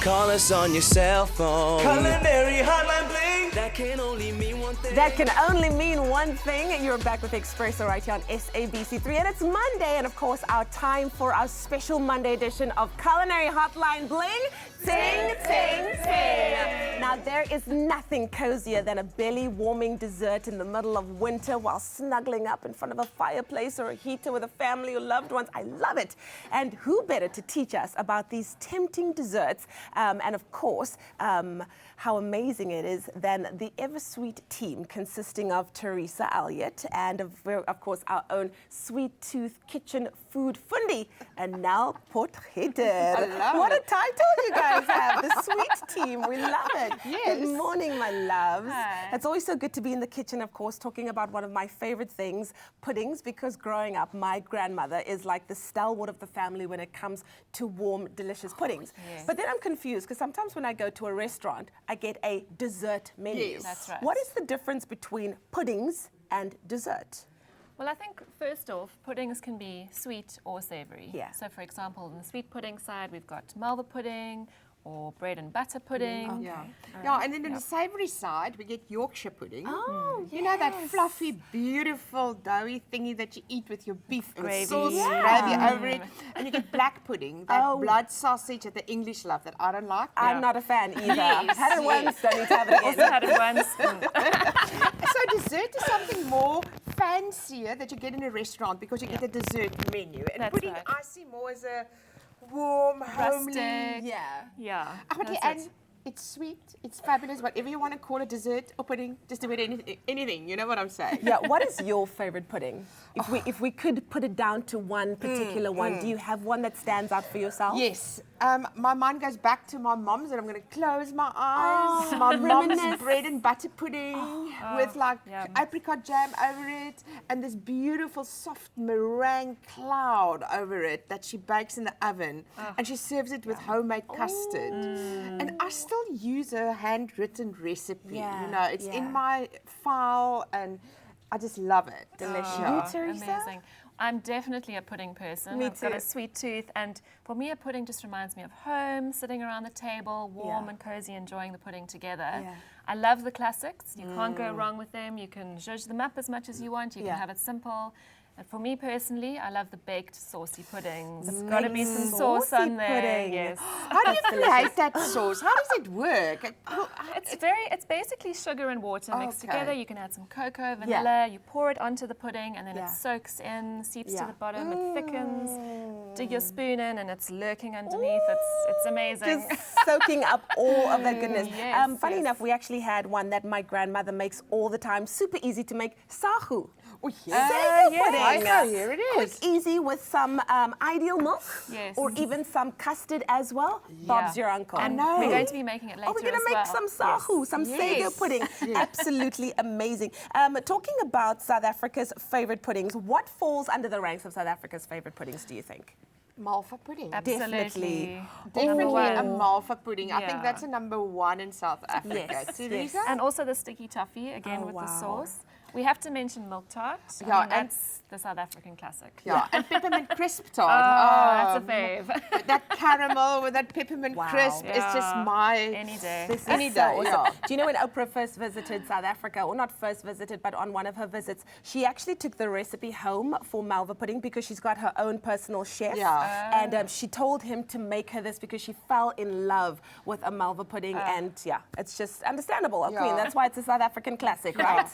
Call us on your cell phone. Culinary Hotline bling. That can only mean one thing. That can only mean one thing. You're back with Espresso right here on SABC3. And it's Monday, and of course, our time for our special Monday edition of Culinary Hotline Bling. Ting, ting, ting. Now, there is nothing cozier than a belly-warming dessert in the middle of winter while snuggling up in front of a fireplace or a heater with a family or loved ones. I love it. And who better to teach us about these tempting desserts and, of course, how amazing it is than the ever-sweet team consisting of Teresa Elliott and, of course, our own sweet tooth kitchen food fundi, and now Potgieter. What a title you guys have, the sweet team. We love it. Yes. Good morning, my loves. Hi. It's always so good to be in the kitchen, of course, talking about one of my favorite things, puddings, because growing up, my grandmother is like the stalwart of the family when it comes to warm, delicious puddings. Yes. But then I'm confused, because sometimes when I go to a restaurant, I get a dessert menu. Yes. That's right. What is the difference between puddings and dessert? Well, I think first off, puddings can be sweet or savory. Yeah. So, for example, on the sweet pudding side, we've got Malva pudding or bread and butter pudding. Yeah, yeah, and then on the savoury side, we get Yorkshire pudding. Oh, You know that fluffy, beautiful, doughy thingy that you eat with your beef Gravy. and sauce, Yeah. gravy over it. And you get black pudding, that Oh. blood sausage that the English love that I don't like. I'm not a fan either. Yes, Had it yes. once, don't need to have it Also again. had it once. So dessert is something more fancier that you get in a restaurant because you get a dessert menu. And That's pudding right. I see more as a warm, homely. Rustic. Yeah. Yeah. Okay, that's and it. it's sweet, it's fabulous, whatever you want to call it, dessert or pudding, just do it anything, you know what I'm saying? Yeah, what is your favorite pudding? If we could put it down to one particular one, do you have one that stands out for yourself? Yes, my mind goes back to my mom's, and I'm going to close my eyes. Oh, My mom's reminisce. bread and butter pudding with like yum. apricot jam over it, and this beautiful soft meringue cloud over it that she bakes in the oven, and she serves it with homemade custard. And I still use her handwritten recipe. Yeah, You know, it's yeah. in my file, and I just love it. Delicious. Yeah. You, Teresa? Amazing. I'm definitely a pudding person. Me I've got too. a sweet tooth, and for me, a pudding just reminds me of home, sitting around the table, warm Yeah. and cozy, enjoying the pudding together. Yeah. I love the classics. You can't go wrong with them. You can zhuzh them up as much as you want. You Yeah. can have it simple. And for me personally, I love the baked saucy puddings. There's got to be some Baked sauce saucy on there. pudding. Yes. How do you create that sauce? How does it work? It's basically sugar and water mixed Okay. together. You can add some cocoa, vanilla. You pour it onto the pudding, and then Yeah. it soaks in, seeps Yeah. to the bottom. It thickens. Dig your spoon in, and it's lurking underneath. It's amazing. Just soaking up all of that goodness. Yes, Funny yes. enough, we actually had one that my grandmother makes all the time. Super easy to make. Sago. Oh, Sago yes. pudding. Sago, here it Quick, is. easy with some ideal milk. Yes. Or even some custard as well. Bob's your uncle. And know. we're going to be making it later Oh, we're going as to make well. some sago, some Sago Yes. pudding. Absolutely amazing. Talking about South Africa's favorite puddings, what falls under the ranks of South Africa's favorite puddings, do you think? Malva pudding. Absolutely. Definitely Number a one. Malva pudding. I Yeah. think that's a number one in South Africa. Yes, Teresa? And also the sticky toffee, again Oh, with the wow. sauce. We have to mention milk tart. I Yeah, mean, and- that's the South African classic. Yeah, and peppermint crisp tart. Oh, that's a fave. With that caramel with that peppermint Wow. crisp is just Yeah. my... Any day. This is Any so day, awesome. yeah. Do you know when Oprah first visited South Africa, or not first visited, but on one of her visits, she actually took the recipe home for Malva pudding because she's got her own personal chef. Yeah. And she told him to make her this because she fell in love with a Malva pudding. And yeah, it's just understandable. A queen. Yeah. That's why it's a South African classic, right?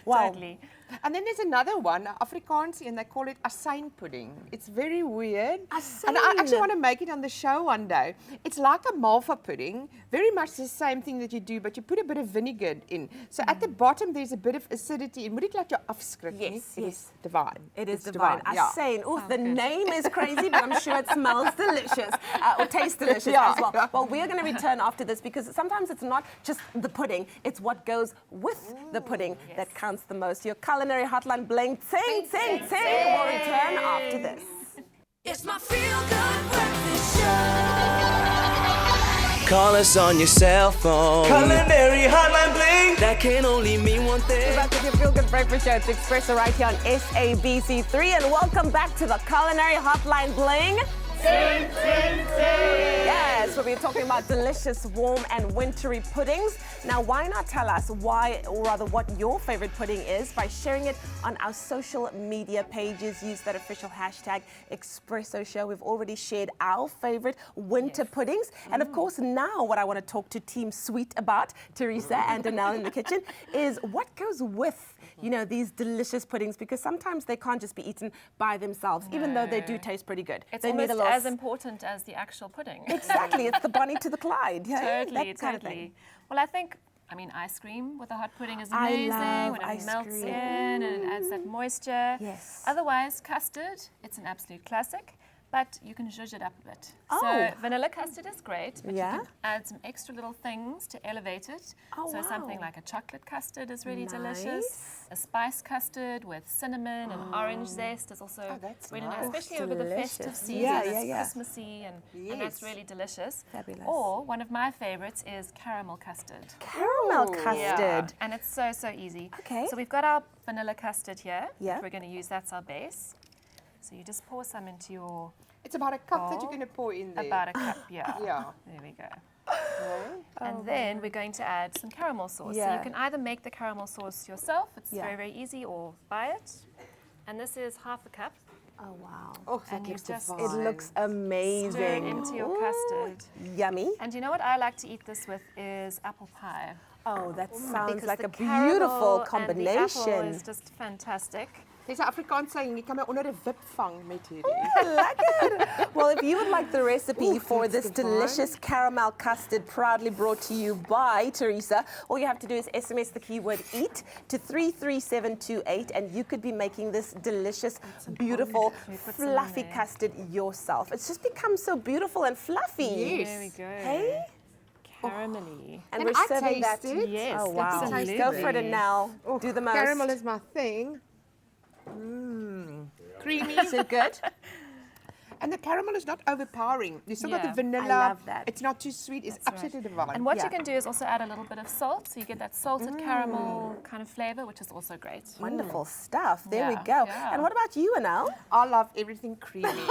Wow. Totally. And then there's another one, Afrikaans, and they call it asyn pudding. It's very weird. Asyn. And I actually want to make it on the show one day. It's like a malva pudding, very much the same thing that you do, but you put a bit of vinegar in. So at the bottom, there's a bit of acidity. And moet ek laat jou afskrik nie? Yes, It yes. is divine. It is It's divine. Yeah. Asyn. Ooh, the name is crazy, but I'm sure it smells delicious or tastes delicious Yeah. as well. Well, we are going to return after this because sometimes it's not just the pudding, it's what goes with the pudding that counts the most. Your culinary hotline bling, ting, ting, ting. We'll return after this. It's my feel-good breakfast show. Call us on your cell phone. Culinary Hotline bling. That can only mean one We're thing. back with your Feel Good Breakfast Show. It's Espresso right here on SABC3. And welcome back to the Culinary Hotline Bling. Ting, ting, ting. Yes, Yes, so we're talking about delicious, warm and wintry puddings. Now, why not tell us why, or rather what your favorite pudding is by sharing it on our social media pages. Use that official hashtag Espresso Show. We've already shared our favorite winter puddings. And of course, now what I want to talk to Team Sweet about, Teresa and Danelle in the kitchen, is what goes with, you know, these delicious puddings, because sometimes they can't just be eaten by themselves, even though they do taste pretty good. It's they almost need a little as important as the actual pudding. Exactly, it's the Bonnie to the Clyde. Yeah, Totally, that kind of thing. totally. Well, I mean, ice cream with a hot pudding is I amazing love when it ice melts cream. in and it adds that moisture. Yes. Otherwise, custard, it's an absolute classic, but you can zhuzh it up a bit. Oh. So vanilla custard is great, but Yeah? you can add some extra little things to elevate it. Oh, so something wow. like a chocolate custard is really Nice. delicious. A spice custard with cinnamon and orange zest is also that's really nice. nice, especially over the festive Delicious. season. Yeah, it's yeah, yeah. Christmassy and that's really delicious. Fabulous. Or one of my favorites is caramel custard. Caramel Ooh. custard. And it's so easy. Okay. So we've got our vanilla custard here. Yeah. That we're going to use, that's our base. So you just pour some into your, It's about a cup that bowl. you're going to pour in there. about a cup, yeah. Yeah. There we go. And then we're going to add some caramel sauce. So Yeah. you can either make the caramel sauce yourself, it's Yeah. very easy, or buy it. And this is half a cup. Oh, wow. Oh, that And you looks just- divine. It looks Stir it amazing. into your Ooh, custard. Yummy. And you know what I like to eat this with is apple pie. Oh, that sounds Because like the a caramel beautiful and the apple combination. is just fantastic. There's 'n Afrikaans saying, jy kan my onder 'n wip vang met hierdie. Lekker. Well, if you would like the recipe for that's this divine. delicious caramel custard, proudly brought to you by Teresa, all you have to do is SMS the keyword EAT to 33728, and you could be making this delicious, beautiful, put some in fluffy there. custard yourself. It's just become so beautiful and fluffy. Yes. There we go. Hey? Caramelly. And Can we're I serving that. taste it? Yes, Oh, wow. absolutely. Go for it now. Do the most. Caramel is my thing. Creamy. Is it good? And the caramel is not overpowering. You still got the Yeah. vanilla. I love that. It's not too sweet. It's That's right. absolutely divine. And what Yeah. you can do is also add a little bit of salt, so you get that salted caramel kind of flavor, which is also great. Wonderful stuff. There we Yeah, go. yeah. And what about you, Anel? I love everything creamy.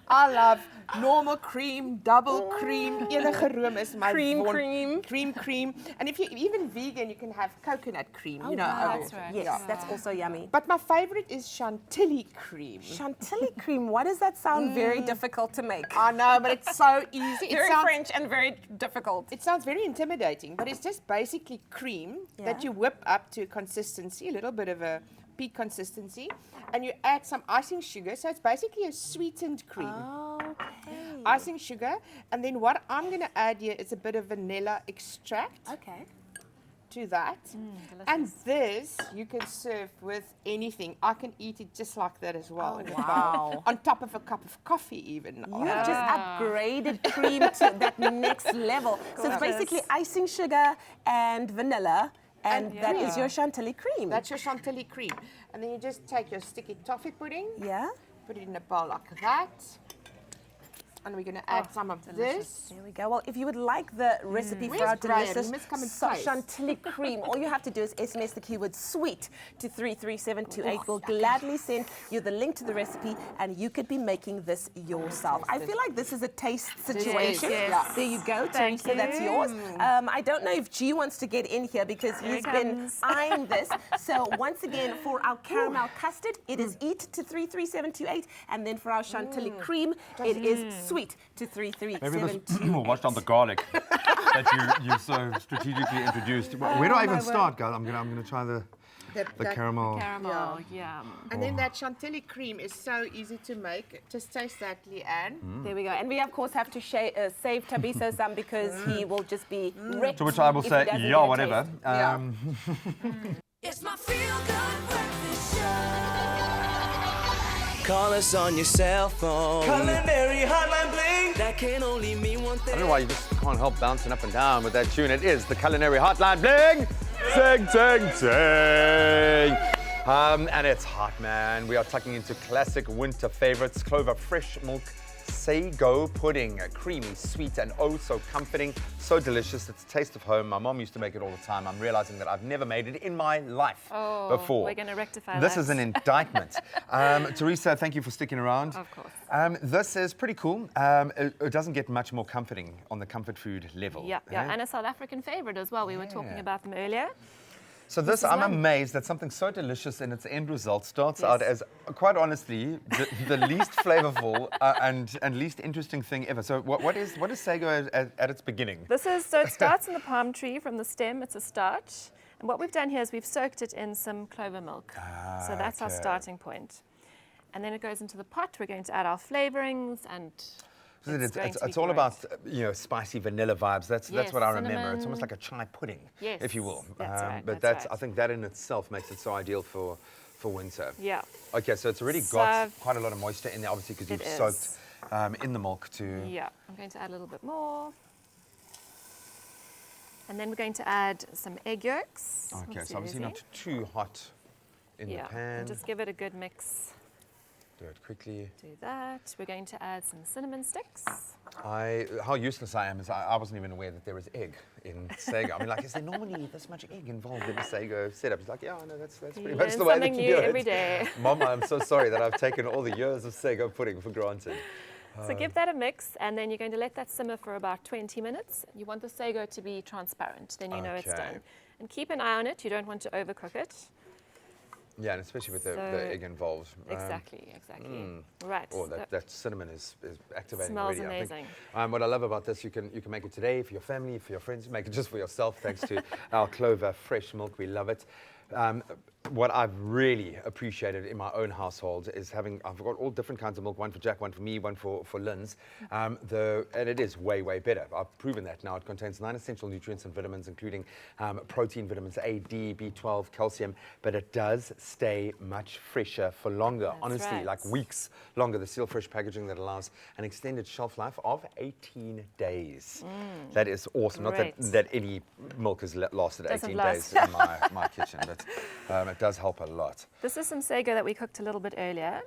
I love normal cream, double cream, enige room is my Cream, won- cream. cream. And if you're even vegan, you can have coconut cream, you know. wow. over That's it. right. Yes, Yeah. that's also yummy. But my favorite is Chantilly cream. Chantilly cream, why does that sound very difficult to make? I know, but it's so easy. It Very sounds, French and very difficult. it sounds very intimidating, but it's just basically cream Yeah. that you whip up to a consistency, a little bit of a peak consistency, and you add some icing sugar. So it's basically a sweetened cream. Okay. Icing sugar, and then what I'm going to add here is a bit of vanilla extract Okay. to that. And this you can serve with anything. I can eat it just like that as well. Oh, in a wow. bowl. On top of a cup of coffee even. You've just upgraded cream to that next level. So it's basically icing sugar and vanilla, and that is your Chantilly cream. That's your Chantilly cream. And then you just take your sticky toffee pudding, Yeah? put it in a bowl like that. And we're going to add some of this. There we go. Well, if you would like the recipe for Where's our Brian? delicious He must come and taste. Chantilly cream, all you have to do is SMS the keyword SWEET to 33728. We'll gladly send you the link to the recipe, and you could be making this yourself. I feel like this is a taste situation. yes. There you go, Thank Teresa, that's you. yours. I don't know if G wants to get in here because he's been comes. eyeing this. So once again, for our caramel custard, it is EAT to 33728, and then for our Chantilly cream, it is SWEET to Maybe 33728. we'll wash down the garlic that you so strategically introduced. Where do I even start, guys? I'm gonna try the caramel. Caramel, yum. And then that Chantilly cream is so easy to make. Just taste that, Leanne. There we go. And we, of course, have to save Tabiso some because he will just be wrecked. To which I will if he say, doesn't yeah, get a whatever. taste. It's my feel-good breakfast show. Call us on your cell phone. Culinary Hotline Bling. That can only mean one I thing. don't know why you just can't help bouncing up and down with that tune. It is the Culinary Hotline Bling! Sing, sing, sing! And it's hot, man. We are tucking into classic winter favorites. Clover fresh milk sago pudding. Creamy, sweet, and oh so comforting. So delicious. It's a taste of home. My mom used to make it all the time. I'm realizing that I've never made it in my life before. We're going to rectify This that. is an indictment. Teresa, thank you for sticking around. Of course. This is pretty cool. It doesn't get much more comforting on the comfort food level. Yeah, and a South African favorite as well. We were talking about them earlier. So this, is I'm one. amazed that something so delicious in its end result starts out as, quite honestly, the least flavorful and least interesting thing ever. So what is sago at its beginning? So it starts in the palm tree from the stem. It's a starch. And what we've done here is we've soaked it in some clover milk. So that's our starting point. And then it goes into the pot. We're going to add our flavorings and It's all about spicy vanilla vibes. That's what I remember. cinnamon. It's almost like a chai pudding, Yes, if you will. that's right, But that's I think that in itself makes it so ideal for winter. Yeah. Okay, so it's already got quite a lot of moisture in there, obviously, because you've It soaked in the milk to. Yeah, I'm going to add a little bit more. And then we're going to add some egg yolks. Okay, Oops, so obviously not too hot in the pan. and just give it a good mix. Do it quickly. Do that. We're going to add some cinnamon sticks. How useless I am is I wasn't even aware that there was egg in sago. I mean, like, is there normally this much egg involved in the sago setup? It's like, yeah, no, that's pretty You much learn the way that something you new do it. every day. Mom, I'm so sorry that I've taken all the years of sago pudding for granted. So give that a mix, and then you're going to let that simmer for about 20 minutes. You want the sago to be transparent, then you know it's Okay. done. And keep an eye on it. You don't want to overcook it. Yeah, and especially with the So- egg involved. Exactly. Right. Oh, that cinnamon is activating Smells already. amazing. I think. What I love about this, you can make it today for your family, for your friends, make it just for yourself, thanks to our Clover fresh milk. We love it. What I've really appreciated in my own household is I've got all different kinds of milk, one for Jack, one for me, one for Lynn's, and it is way, way better. I've proven that now. It contains 9 essential nutrients and vitamins, including protein, vitamins A, D, B12, calcium, but it does stay much fresher for longer, That's honestly, right. like weeks longer. The Seal Fresh packaging that allows an extended shelf life of 18 days. That is awesome. Great. Not that any milk has lasted Doesn't 18 last. days in my kitchen, but it does help a lot. This is some sago that we cooked a little bit earlier.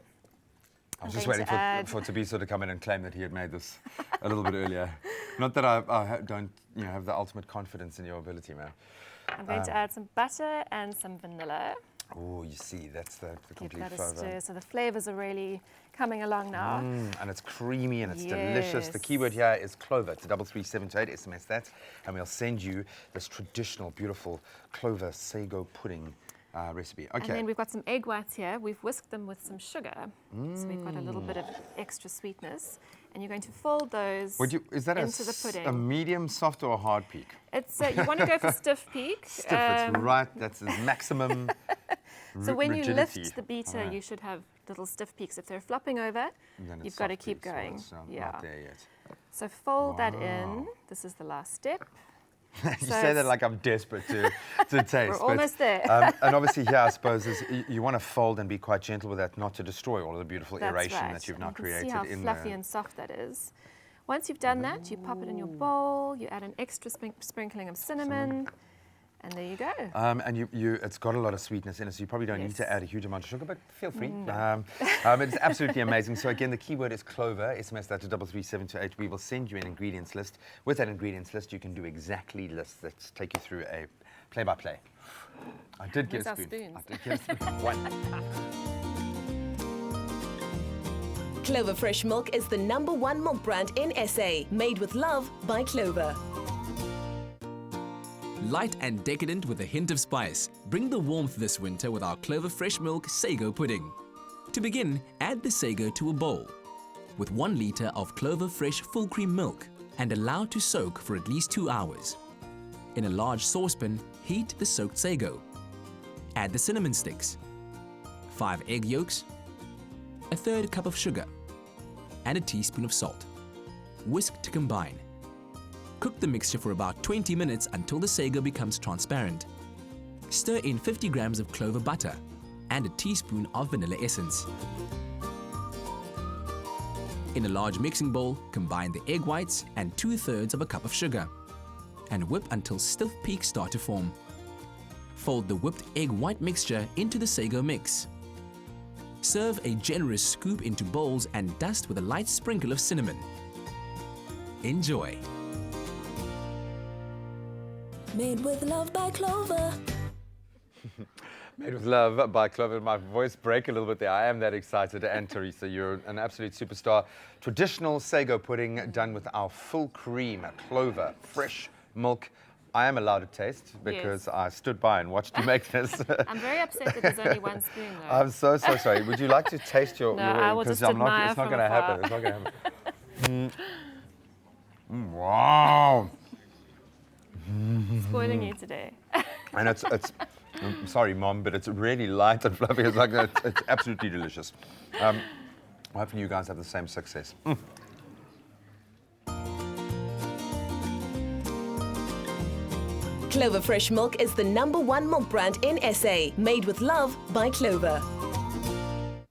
I was I'm just going waiting to add- for Tabiso to come in and claim that he had made this a little bit earlier. Not that I don't have the ultimate confidence in your ability, man. I'm going to add some butter and some vanilla. Oh, you see, that's the Give complete that a flavor. stir. So the flavors are really coming along now. And it's creamy and it's delicious. The Yes. keyword here is Clover to 33728. SMS that, and we'll send you this traditional, beautiful Clover sago pudding recipe. And Okay. then we've got some egg whites here. We've whisked them with some sugar. So we've got a little bit of extra sweetness. And you're going to fold those Is that into the pudding. a medium, soft, or a hard peak? It's you want to go for stiff peak. Stiff, it's right. That's the maximum. So when you rigidity. lift the beater, Alright. you should have little stiff peaks. If they're flopping over, Then it's you've got to soft keep peaks, so going. it's, Yeah. Not there yet. So fold that in. This is the last step. You So say that it's- like I'm desperate to taste. We're but, almost there. and obviously here, I suppose, is you want to fold and be quite gentle with that, not to destroy all of the beautiful That's aeration right. that you've And now you can created see how in fluffy there. and soft that is. Once you've done that, you pop it in your bowl. You add an extra sprinkling of cinnamon, and there you go. And it's got a lot of sweetness in it, so you probably don't need Yes. to add a huge amount of sugar, but feel free. It's absolutely amazing. So again, the keyword is Clover. SMS that to 33728. We will send you an ingredients list. With that ingredients list, you can do exactly lists that take you through a play-by-play. I did get Where's a our spoon. spoons? I did get a spoon. One. Clover Fresh Milk is the #1 milk brand in SA, made with love by Clover. Light and decadent with a hint of spice. Bring the warmth this winter with our Clover Fresh Milk Sago Pudding. To begin, add the sago to a bowl with 1 litre of Clover Fresh full cream milk and allow to soak for at least 2 hours. In a large saucepan, heat the soaked sago. Add the cinnamon sticks, 5 egg yolks, a 1/3 cup of sugar, and a teaspoon of salt. Whisk to combine. Cook the mixture for about 20 minutes until the sago becomes transparent. Stir in 50 grams of clover butter and a teaspoon of vanilla essence. In a large mixing bowl, combine the egg whites and 2/3 of a cup of sugar and whip until stiff peaks start to form. Fold the whipped egg white mixture into the sago mix. Serve a generous scoop into bowls and dust with a light sprinkle of cinnamon. Enjoy. Made with love by Clover. Made with Love by Clover. My voice break a little bit there. I am that excited. And Teresa, you're an absolute superstar. Traditional sago pudding done with our full cream, Clover, fresh milk. I am allowed to taste because I stood by and watched you make this. I'm very upset that there's only one spoon though. I'm so sorry. Would you like to taste your? No, I will just admire it's not from going to afar. happen. It's not going to happen. Wow. Spoiling you today. And it's I'm sorry, Mom, but it's really light and fluffy. It's like it's absolutely delicious. Hopefully you guys have the same success. Clover Fresh Milk is the #1 milk brand in SA. Made with love by Clover.